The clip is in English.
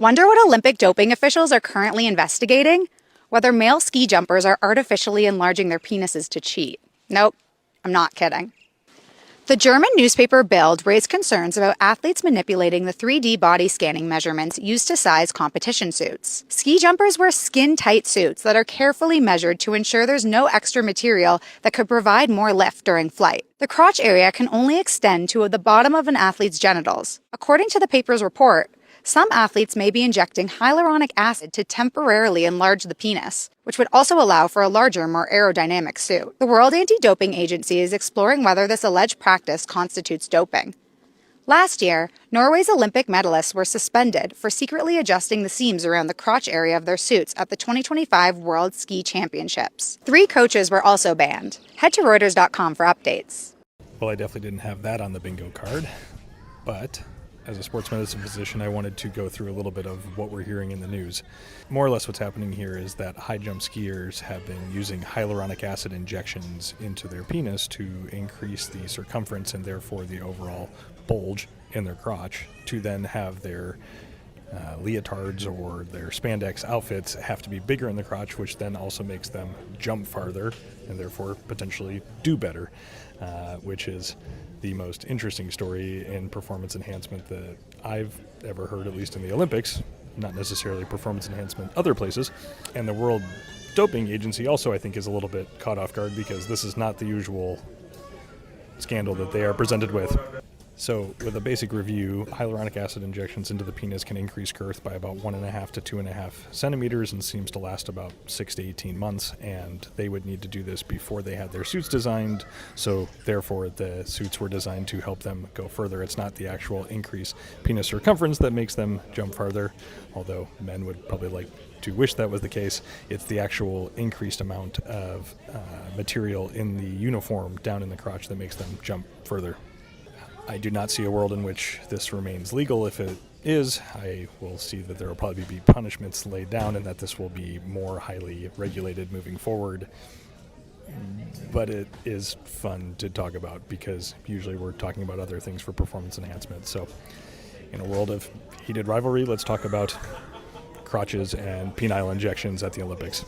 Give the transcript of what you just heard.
Wonder what Olympic doping officials are currently investigating? Whether male ski jumpers are artificially enlarging their penises to cheat. Nope, I'm not kidding. The German newspaper Bild raised concerns about athletes manipulating the 3D body scanning measurements used to size competition suits. Ski jumpers wear skin-tight suits that are carefully measured to ensure there's no extra material that could provide more lift during flight. The crotch area can only extend to the bottom of an athlete's genitals. According to the paper's report, some athletes may be injecting hyaluronic acid to temporarily enlarge the penis, which would also allow for a larger, more aerodynamic suit. The World Anti-Doping Agency is exploring whether this alleged practice constitutes doping. Last year, Norway's Olympic medalists were suspended for secretly adjusting the seams around the crotch area of their suits at the 2025 World Ski Championships. 3 coaches were also banned. Head to Reuters.com for updates. Well, I definitely didn't have that on the bingo card, but as a sports medicine physician, I wanted to go through a little bit of what we're hearing in the news. More or less what's happening here is that high jump skiers have been using hyaluronic acid injections into their penis to increase the circumference and therefore the overall bulge in their crotch, to then have their leotards or their spandex outfits have to be bigger in the crotch, which then also makes them jump farther and therefore potentially do better, which is the most interesting story in performance enhancement that I've ever heard, at least in the Olympics, not necessarily performance enhancement other places. And the World Doping Agency also, I think, is a little bit caught off guard because this is not the usual scandal that they are presented with. So with a basic review, hyaluronic acid injections into the penis can increase girth by about 1.5 to 2.5 centimeters and seems to last about 6 to 18 months. And they would need to do this before they had their suits designed. So therefore, the suits were designed to help them go further. It's not the actual increased penis circumference that makes them jump farther, although men would probably like to wish that was the case. It's the actual increased amount of material in the uniform down in the crotch that makes them jump further. I do not see a world in which this remains legal. If it is, I will see that there will probably be punishments laid down and that this will be more highly regulated moving forward. But it is fun to talk about because usually we're talking about other things for performance enhancement. So in a world of heated rivalry, let's talk about crotches and penile injections at the Olympics.